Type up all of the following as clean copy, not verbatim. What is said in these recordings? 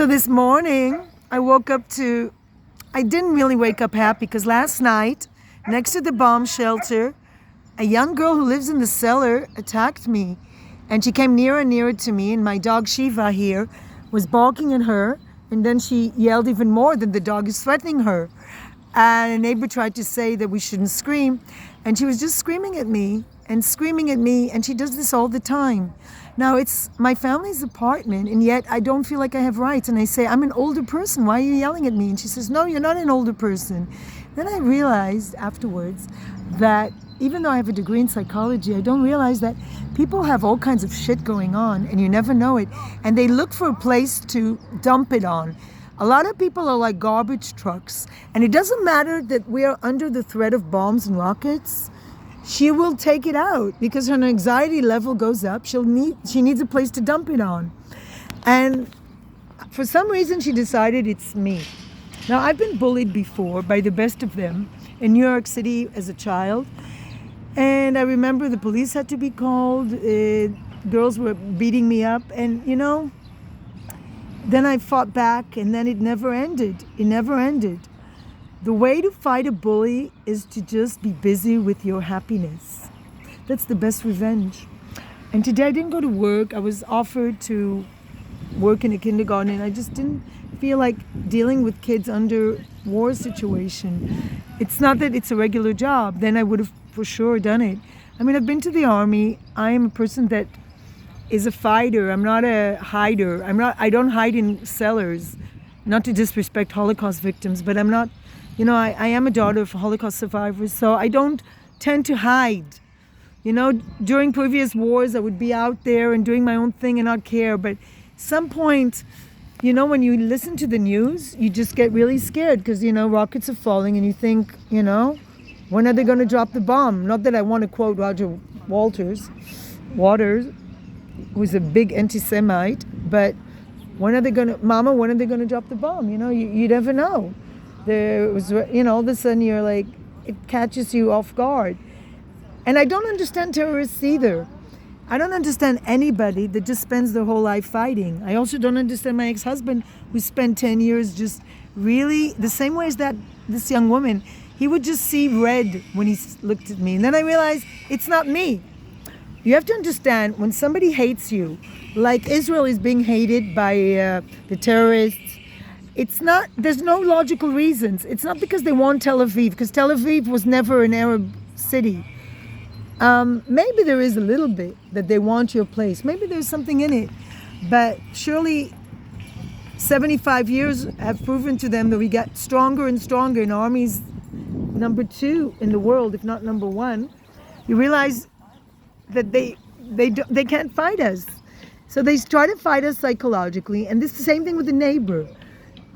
So this morning, I didn't really wake up happy because last night, next to the bomb shelter, a young girl who lives in the cellar attacked me. And she came nearer and nearer to me, and my dog Shiva here was barking at her, and then she yelled even more that the dog is threatening her. And a neighbor tried to say that we shouldn't scream, and she was just screaming at me, and she does this all the time. Now, it's my family's apartment, and yet I don't feel like I have rights. And I say, I'm an older person. Why are you yelling at me? And she says, no, you're not an older person. Then I realized afterwards that even though I have a degree in psychology, I don't realize that people have all kinds of shit going on, and you never know it. And they look for a place to dump it on. A lot of people are like garbage trucks. And it doesn't matter that we are under the threat of bombs and rockets. She will take it out because her anxiety level goes up. She needs a place to dump it on. And for some reason, she decided it's me. Now, I've been bullied before by the best of them in New York City as a child. And I remember the police had to be called. Girls were beating me up. And, then I fought back, and then it never ended. It never ended. The way to fight a bully is to just be busy with your happiness. That's the best revenge. And today I didn't go to work. I was offered to work in a kindergarten, and I just didn't feel like dealing with kids under war situation. It's not that it's a regular job. Then I would have for sure done it. I mean, I've been to the army. I am a person that is a fighter. I'm not a hider. I don't hide in cellars. Not to disrespect Holocaust victims, but I'm not, I am a daughter of Holocaust survivors, so I don't tend to hide. During previous wars, I would be out there and doing my own thing and not care. But some point, when you listen to the news, you just get really scared because, rockets are falling and you think, when are they going to drop the bomb? Not that I want to quote Roger Waters, who's a big anti-Semite, but when are they going to drop the bomb? You never know. There was, all of a sudden you're like, it catches you off guard. And I don't understand terrorists either. I don't understand anybody that just spends their whole life fighting. I also don't understand my ex-husband who spent 10 years just really, the same way as this young woman, he would just see red when he looked at me. And then I realized it's not me. You have to understand when somebody hates you, like Israel is being hated by the terrorists, there's no logical reasons. It's not because they want Tel Aviv, because Tel Aviv was never an Arab city. Maybe there is a little bit that they want your place. Maybe there's something in it. But surely 75 years have proven to them that we get stronger and stronger in armies number 2 in the world, if not number 1. You realize that they can't fight us. So they try to fight us psychologically. And this is the same thing with the neighbor.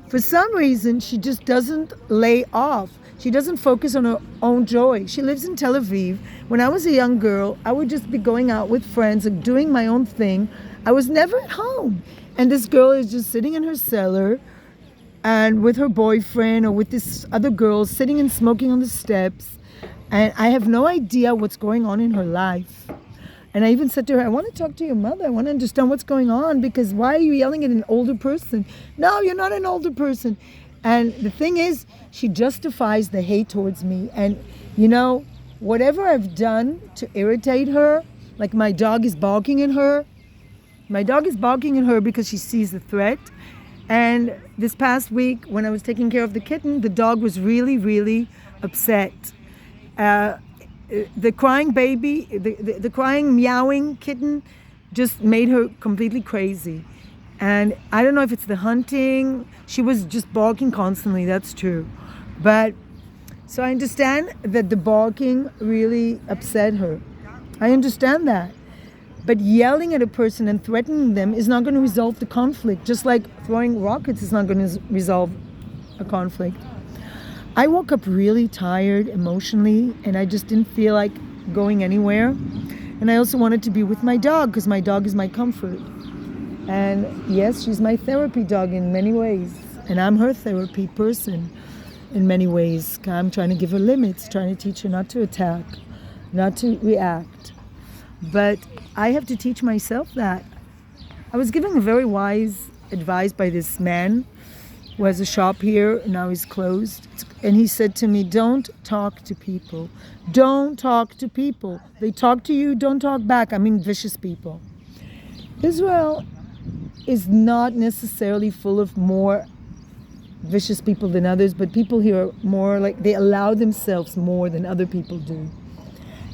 For some reason, she just doesn't lay off. She doesn't focus on her own joy. She lives in Tel Aviv. When I was a young girl, I would just be going out with friends and doing my own thing. I was never at home. And this girl is just sitting in her cellar and with her boyfriend or with this other girl sitting and smoking on the steps. And I have no idea what's going on in her life. And I even said to her, I want to talk to your mother. I want to understand what's going on, because why are you yelling at an older person? No, you're not an older person. And the thing is, she justifies the hate towards me. And, whatever I've done to irritate her, like my dog is barking at her. My dog is barking at her because she sees the threat. And this past week, when I was taking care of the kitten, the dog was really, really upset. The crying baby, the crying, meowing kitten just made her completely crazy. And I don't know if it's the hunting. She was just barking constantly, that's true. But, so I understand that the barking really upset her. I understand that. But yelling at a person and threatening them is not going to resolve the conflict, just like throwing rockets is not going to resolve a conflict. I woke up really tired emotionally, and I just didn't feel like going anywhere. And I also wanted to be with my dog because my dog is my comfort. And yes, she's my therapy dog in many ways. And I'm her therapy person in many ways. I'm trying to give her limits, trying to teach her not to attack, not to react. But I have to teach myself that. I was given a very wise advised by this man who has a shop here, now he's closed. And he said to me, don't talk to people. Don't talk to people. They talk to you, don't talk back. I mean, vicious people. Israel is not necessarily full of more vicious people than others, but people here are more like, they allow themselves more than other people do.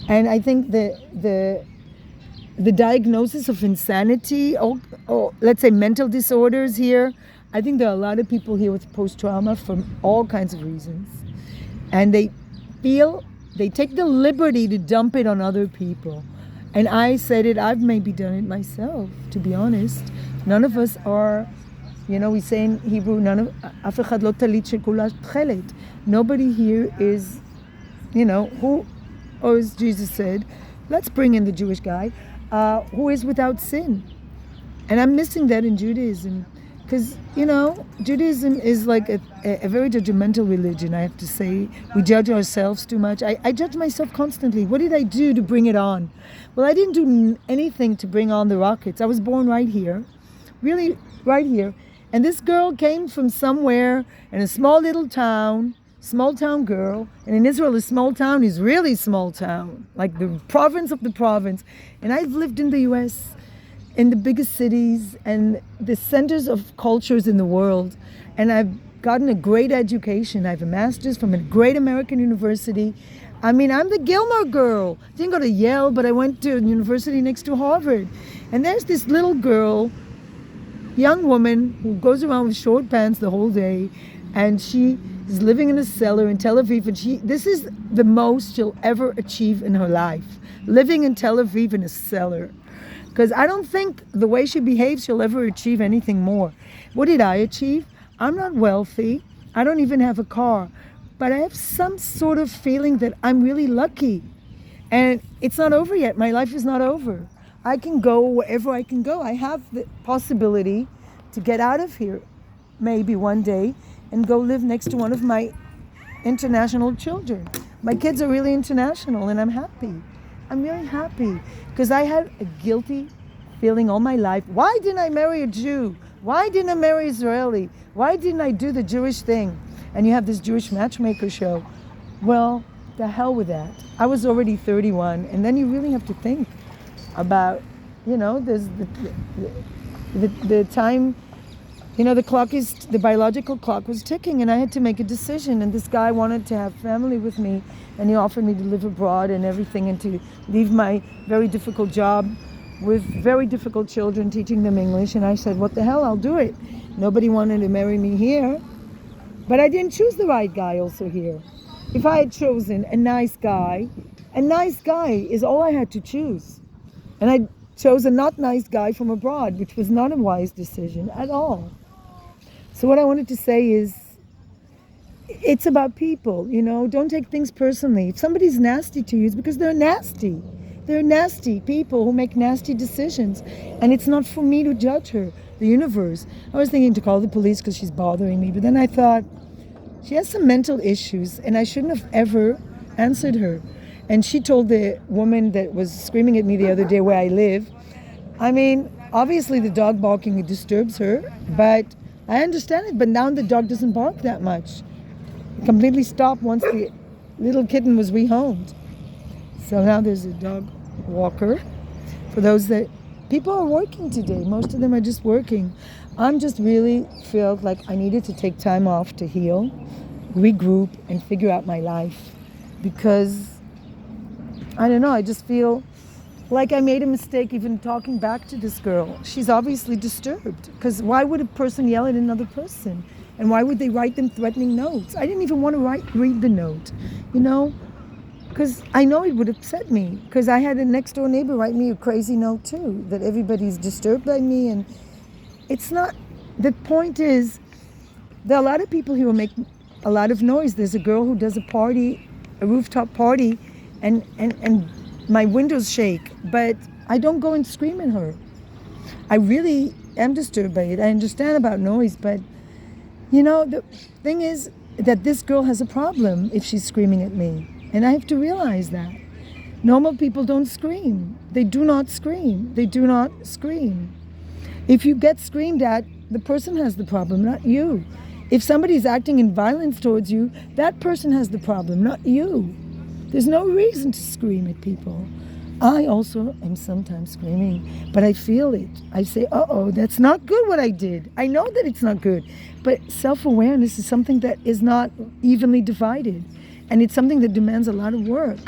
And I think the diagnosis of insanity, or let's say mental disorders here, I think there are a lot of people here with post-trauma from all kinds of reasons. And they take the liberty to dump it on other people. And I said it, I've maybe done it myself, to be honest. None of us are, we say in Hebrew, אף אחד לא טלית שכולה תכלת. Nobody here is, who, or as Jesus said, let's bring in the Jewish guy, who is without sin. And I'm missing that in Judaism. Because, Judaism is like a very judgmental religion, I have to say. We judge ourselves too much. I judge myself constantly. What did I do to bring it on? Well, I didn't do anything to bring on the rockets. I was born right here, really right here. And this girl came from somewhere in a small town girl. And in Israel, a small town is really small town, like the province of the province. And I've lived in the U.S., in the biggest cities and the centers of cultures in the world. And I've gotten a great education. I have a master's from a great American university. I mean, I'm the Gilmore girl. Didn't go to Yale, but I went to a university next to Harvard. And there's this little girl, young woman, who goes around with short pants the whole day. And she is living in a cellar in Tel Aviv. And this is the most she'll ever achieve in her life. Living in Tel Aviv in a cellar. Because I don't think the way she behaves, she'll ever achieve anything more. What did I achieve? I'm not wealthy. I don't even have a car. But I have some sort of feeling that I'm really lucky. And it's not over yet. My life is not over. I can go wherever I can go. I have the possibility to get out of here maybe one day and go live next to one of my international children. My kids are really international and I'm happy. I'm really happy because I had a guilty feeling all my life. Why didn't I marry a Jew? Why didn't I marry Israeli? Why didn't I do the Jewish thing? And you have this Jewish matchmaker show. Well, the hell with that. I was already 31, and then you really have to think about, there's the time, the biological clock was ticking, and I had to make a decision. And this guy wanted to have family with me, and he offered me to live abroad and everything, and to leave my very difficult job with very difficult children, teaching them English. And I said, what the hell, I'll do it. Nobody wanted to marry me here, but I didn't choose the right guy also here. If I had chosen a nice guy is all I had to choose. And I chose a not nice guy from abroad, which was not a wise decision at all. So what I wanted to say is, it's about people, don't take things personally. If somebody's nasty to you, it's because they're nasty. They're nasty people who make nasty decisions. And it's not for me to judge her, the universe. I was thinking to call the police because she's bothering me, but then I thought, she has some mental issues and I shouldn't have ever answered her. And she told the woman that was screaming at me the other day where I live, I mean, obviously the dog barking disturbs her, but I understand it. But now the dog doesn't bark that much. It completely stopped once the little kitten was rehomed. So now there's a dog walker. For those that, people are working today. Most of them are just working. I'm just really felt like I needed to take time off to heal, regroup, and figure out my life. Because, I don't know, I just feel like I made a mistake even talking back to this girl. She's obviously disturbed. Because why would a person yell at another person? And why would they write them threatening notes? I didn't even want to read the note, because I know it would upset me. Because I had a next door neighbor write me a crazy note too, that everybody's disturbed by me. And it's not, the point is, there are a lot of people who will make a lot of noise. There's a girl who does a party, a rooftop party, and my windows shake, but I don't go and scream at her. I really am disturbed by it. I understand about noise, but the thing is that this girl has a problem if she's screaming at me. And I have to realize that. Normal people don't scream. They do not scream. They do not scream. If you get screamed at, the person has the problem, not you. If somebody's acting in violence towards you, that person has the problem, not you. There's no reason to scream at people. I also am sometimes screaming, but I feel it. I say, uh-oh, that's not good what I did. I know that it's not good. But self-awareness is something that is not evenly divided. And it's something that demands a lot of work.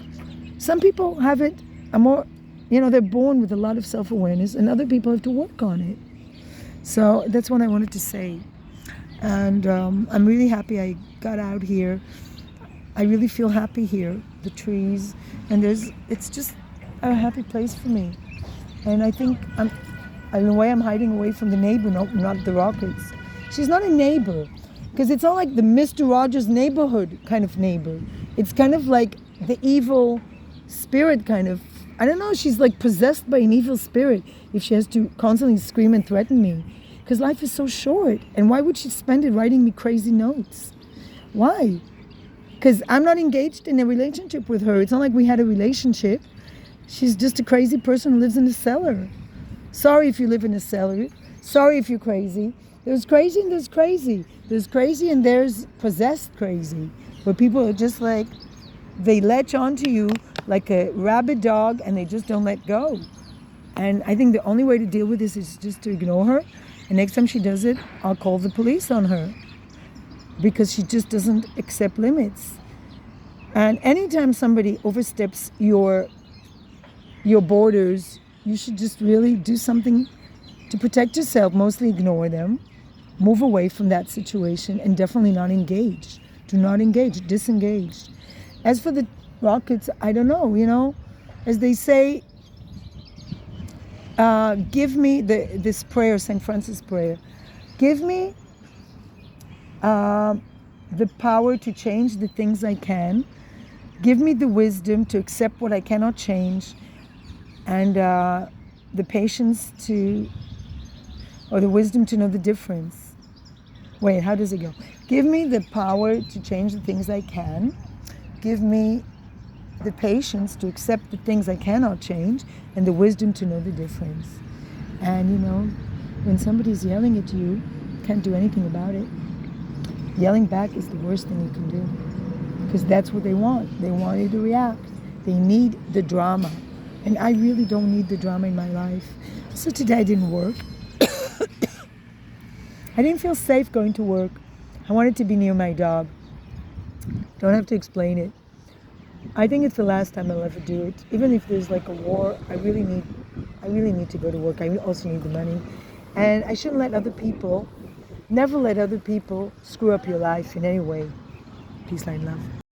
Some people have it, they're born with a lot of self-awareness, and other people have to work on it. So that's what I wanted to say. And I'm really happy I got out here. I really feel happy here, the trees, and it's just a happy place for me. And I think in a way I'm hiding away from the neighbor, not the Rockets. She's not a neighbor, because it's not like the Mr. Rogers neighborhood kind of neighbor. It's kind of like the evil spirit kind of, I don't know, she's like possessed by an evil spirit if she has to constantly scream and threaten me. Because life is so short, and why would she spend it writing me crazy notes? Why? Because I'm not engaged in a relationship with her. It's not like we had a relationship. She's just a crazy person who lives in a cellar. Sorry if you live in a cellar. Sorry if you're crazy. There's crazy and there's crazy. There's crazy and there's possessed crazy. Where people are just like, they latch onto you like a rabid dog and they just don't let go. And I think the only way to deal with this is just to ignore her. And next time she does it, I'll call the police on her. Because she just doesn't accept limits. And anytime somebody oversteps your borders, you should just really do something to protect yourself. Mostly ignore them, move away from that situation, and definitely not engage. Do not engage, disengage. As for the Rockets, I don't know, as they say, give me this prayer, St. Francis prayer. Give me the power to change the things I can. Give me the wisdom to accept what I cannot change, and the patience or the wisdom to know the difference. Wait, how does it go? Give me the power to change the things I can. Give me the patience to accept the things I cannot change, and the wisdom to know the difference. And when somebody's yelling at you, can't do anything about it. Yelling back is the worst thing you can do, because that's what they want. They want you to react. They need the drama. And I really don't need the drama in my life. So today I didn't work. I didn't feel safe going to work. I wanted to be near my dog. Don't have to explain it. I think it's the last time I'll ever do it. Even if there's like a war, I really need to go to work. I also need the money. And I shouldn't never let other people screw up your life in any way. Peace, light, love.